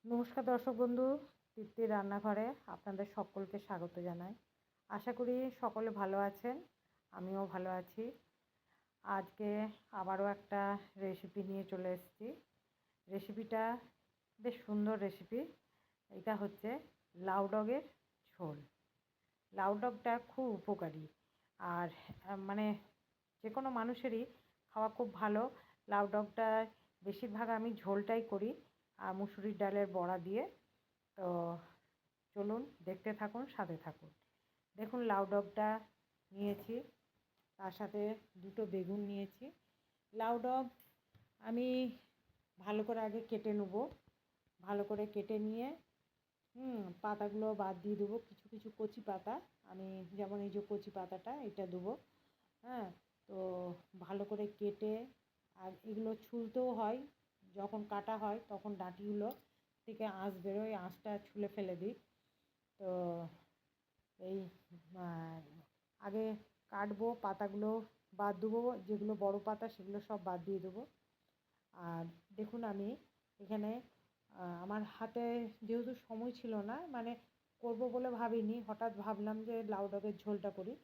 নমস্কার দর্শক বন্ধু, তৃপ্তির রান্নাঘরে আপনাদের সকলকে স্বাগত জানাই। আশা করি সকলে ভালো আছেন, আমিও ভালো আছি। আজকে আবারও একটা রেসিপি নিয়ে চলে এসেছি। রেসিপিটা বেশ সুন্দর রেসিপি। এটা হচ্ছে লাউ ডগের ঝোল। লাউ ডগটা খুব উপকারী আর মানে যে কোনো মানুষেরই খাওয়া খুব ভালো। লাউ ডগটা বেশিরভাগ আমি ঝোলটাই করি আর মুসুরির ডালের বড়া দিয়ে। তো চলুন দেখতে থাকুন, সাথে থাকুন। দেখুন লাউ ডগটা নিয়েছি, তার সাথে দুটো বেগুন নিয়েছি। লাউ ডগ আমি ভালো করে আগে কেটে নেব। ভালো করে কেটে নিয়ে পাতাগুলো বাদ দিয়ে দেবো। কিছু কিছু কচি পাতা, আমি যেমন এই যে কচি পাতাটা এটা দেবো। হ্যাঁ, তো ভালো করে কেটে, আর এগুলো ছুলতেও হয়, যখন কাটা হয় তখন ডাঁটিগুলো থেকে আঁশ বেরোয়, আঁশটা ছুলে ফেলে দিই। তো এই আগে কাটবো, পাতাগুলো বাদ দেবো, যেগুলো বড় পাতা সেগুলো সব বাদ দিয়ে দেবো। আর দেখুন আমি এখানে আমার হাতে যেহেতু সময় ছিল না, মানে করবো বলে ভাবিনি, হঠাৎ ভাবলাম যে লাউ ডগের ঝোলটা করি।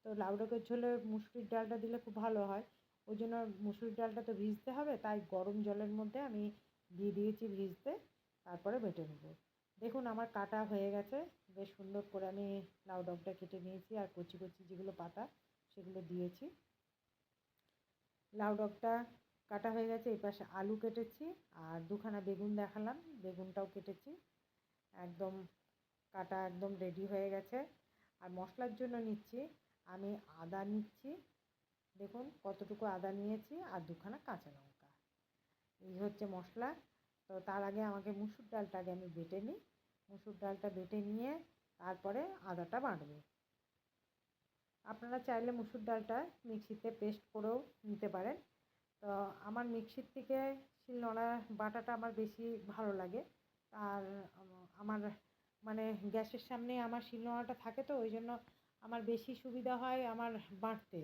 তো লাউ ডগের ঝোলে মুসুরির ডালটা দিলে খুব ভালো হয়। ওই জন্য মুসুরির ডালটা তো ভিজতে হবে, তাই গরম জলের মধ্যে আমি দিয়ে দিয়েছি ভিজতে, তারপরে বেটে নেবো। দেখুন আমার কাটা হয়ে গেছে, বেশ সুন্দর করে আমি লাউ ডগটা কেটে নিয়েছি, আর কচি কচি যেগুলো পাতা সেগুলো দিয়েছি। লাউ ডগটা কাটা হয়ে গেছে। এই পাশে আলু কেটেছি, আর দুখানা বেগুন দেখালাম, বেগুনটাও কেটেছি। একদম কাটা একদম রেডি হয়ে গেছে। আর মশলার জন্য নিচ্ছি আমি আদা নিচ্ছি, দেখুন কতটুকু আদা নিয়েছি, আর দুখানা কাঁচা লঙ্কা। এই হচ্ছে মশলা। তো তার আগে আমাকে মুসুর ডালটা আগে আমি বেটে নিই। মুসুর ডালটা বেটে নিয়ে তারপরে আদাটা বাটবো। আপনারা চাইলে মুসুর ডালটা মিক্সিতে পেস্ট করেও নিতে পারেন। তো আমার মিক্সির থেকে শিলনোড়া বাটাটা আমার বেশি ভালো লাগে। আর আমার মানে গ্যাসের সামনে আমার শিলনোড়াটা থাকে, তো ওই জন্য আমার বেশি সুবিধা হয় আমার বাটতে।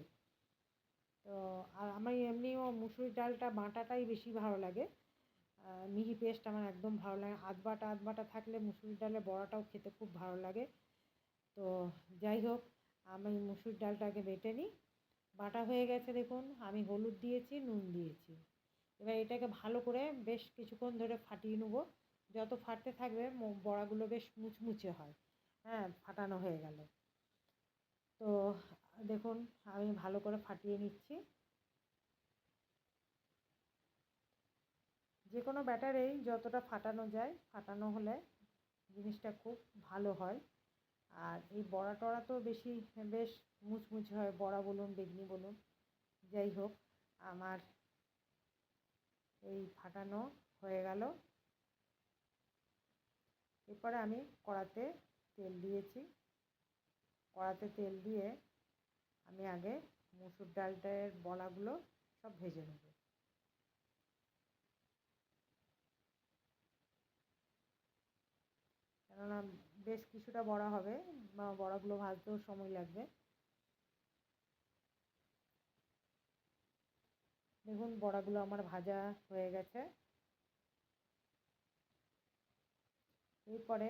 তো আর আমার এমনিও মুসুরির ডালটা বাটাটাই বেশি ভালো লাগে। মিহি পেস্ট আমার একদম ভালো লাগে। আধ বাটা থাকলে মুসুরির ডালের বড়াটাও খেতে খুব ভালো লাগে। তো যাই হোক, আমি মুসুর ডালটাকে বেটে নিই। বাটা হয়ে গেছে দেখুন, আমি হলুদ দিয়েছি, নুন দিয়েছি। এবার এটাকে ভালো করে বেশ কিছুক্ষণ ধরে ফাটিয়ে নেব। যত ফাটতে থাকবে বড়াগুলো বেশ মুচমুচে হয়। হ্যাঁ, ফাটানো হয়ে গেল। তো দেখুন আমি ভালো করে ফাটিয়ে নিচ্ছি। যে কোনো ব্যাটারেই যতটা ফাটানো যায়, ফাটানো হলে জিনিসটা খুব ভালো হয়। আর এই বড়া টড়া তো বেশ মুচমুচে হয়, বড়া বলুন বেগনি বলুন। যাই হোক, আমার এই ফাটানো হয়ে গেল। এরপরে আমি কড়াতে তেল দিয়েছি। কড়াতে তেল দিয়ে আমি আগে মুসুর ডালটার বড়াগুলো সব ভেজে নেব। কেননা বেশ কিছুটা বড়া হবে, বড়াগুলো ভাজতেও সময় লাগবে। দেখুন বড়াগুলো আমার ভাজা হয়ে গেছে। এরপরে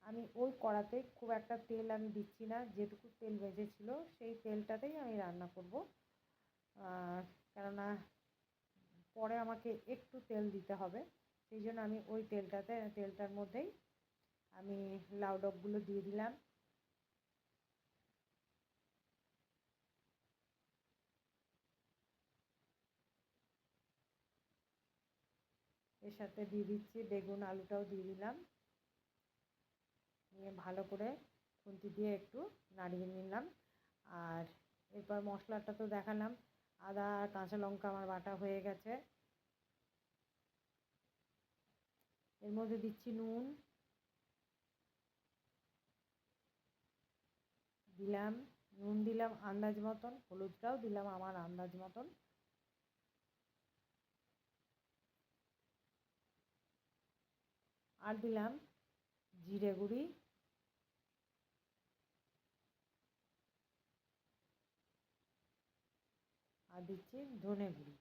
আমি ওই কড়াতে খুব একটা তেল আমি দিচ্ছি না, যেটুকু তেল বেঁচেছিল সেই তেলটাতেই আমি রান্না করব। কেননা পরে আমাকে একটু তেল দিতে হবে, সেই জন্য আমি ওই তেলটার মধ্যেই আমি লাউ ডগগুলো দিয়ে দিলাম। এর সাথে দিয়ে দিচ্ছি বেগুন, আলুটাও দিয়ে দিলাম। নিয়ে ভালো করে খুন্তি দিয়ে একটু নাড়িয়ে নিলাম। আর এরপর মশলাটা তো দেখালাম, আদা আর কাঁচা লঙ্কা আমার বাটা হয়ে গেছে। এর মধ্যে দিচ্ছি নুন, দিলাম নুন দিলাম আন্দাজ মতন, হলুদটাও দিলাম আমার আন্দাজ মতন। আর দিলাম জিরে গুঁড়ি, আর দিচ্ছি ধনে গুঁড়ি,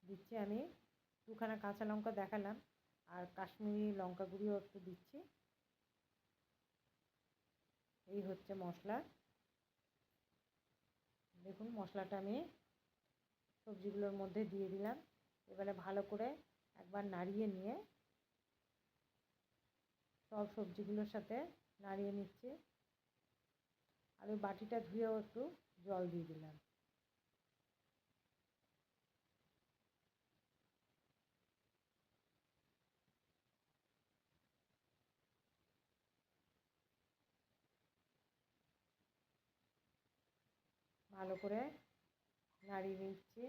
দিচ্ছি আমি দুখানা কাঁচা লঙ্কা দেখালাম, আর কাশ্মীরি লঙ্কা গুঁড়িও একটু দিচ্ছি। এই হচ্ছে মশলা। দেখুন মশলাটা আমি সবজিগুলোর মধ্যে দিয়ে দিলাম। এবারে ভালো করে একবার নাড়িয়ে নিয়ে সব সবজিগুলোর সাথে নাড়িয়ে নিচ্ছি। আর ওই বাটিটা ধুয়েও একটু জল দিয়ে দিলাম। ভালো করে নাড়িয়ে নিচ্ছি।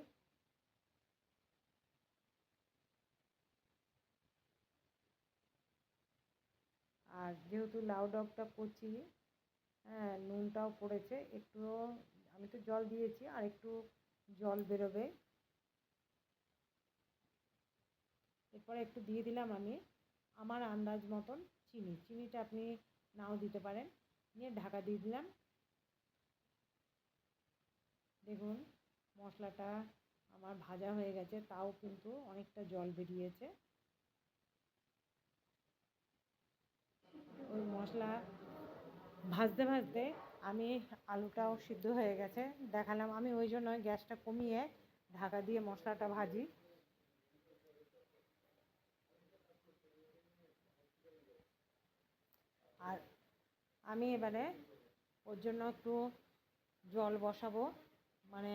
আর যেহেতু লাউ ডাঁটাটা কচি, হ্যাঁ নুনটাও পড়েছে একটুও, আমি তো জল দিয়েছি আর একটু জল বেরোবে। এরপরে একটু দিয়ে দিলাম আমি আমার আন্দাজ মতন চিনি। চিনিটা আপনি নাও দিতে পারেন। নিয়ে ঢাকা দিয়ে দিলাম। দেখুন মশলাটা আমার ভাজা হয়ে গেছে, তাও কিন্তু অনেকটা জল বেরিয়েছে। ওই মশলা ভাজতে ভাজতে আমি আলুটাও সিদ্ধ হয়ে গেছে দেখালাম। আমি ওই জন্য গ্যাসটা কমিয়ে ঢাকা দিয়ে মশলাটা ভাজি। আর আমি এবারে ওর জন্য একটু জল বসাবো, মানে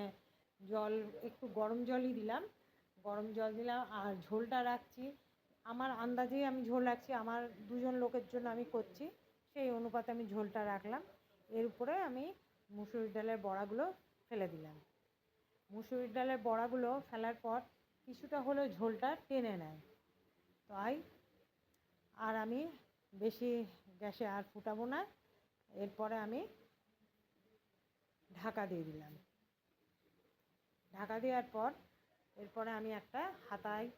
জল একটু গরম জলই দিলাম, গরম জল দিলাম। আর ঝোলটা রাখছি আমার আন্দাজেই, আমি ঝোল রাখছি আমার 2জন লোকের জন্য আমি করছি, সেই অনুপাতে আমি ঝোলটা রাখলাম। এর উপরে আমি মুসুরির ডালের বড়াগুলো ফেলে দিলাম। মুসুরির ডালের বড়াগুলো ফেলার পর কিছুটা হলেও ঝোলটা টেনে নেয়, তাই আর আমি বেশি গ্যাসে আর ফুটাবো না। এরপরে আমি ঢাকা দিয়ে দিলাম। ঢাকা দেওয়ার পর এরপরে আমি একটা হাতায়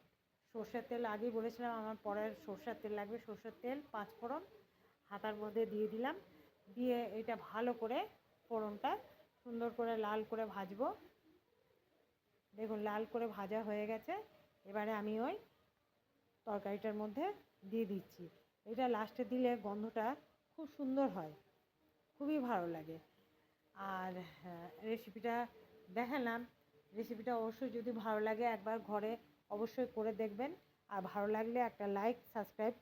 সর্ষের তেল, আগেই বলেছিলাম আমার পরের সর্ষের তেল লাগবে, সর্ষের তেল 5 ফোড়ন হাতার মধ্যে দিয়ে দিলাম। দিয়ে এটা ভালো করে ফোড়নটা সুন্দর করে লাল করে ভাজবো। দেখুন লাল করে ভাজা হয়ে গেছে। এবারে আমি ওই তরকারিটার মধ্যে দিয়ে দিচ্ছি। এটা লাস্টে দিলে গন্ধটা খুব সুন্দর হয়, খুবই ভালো লাগে। আর রেসিপিটা দেখালাম। রেসিপিটা অবশ্যই যদি ভালো লাগে একবার ঘরে অবশ্যই করে দেখবেন। আর ভালো লাগলে একটা লাইক সাবস্ক্রাইব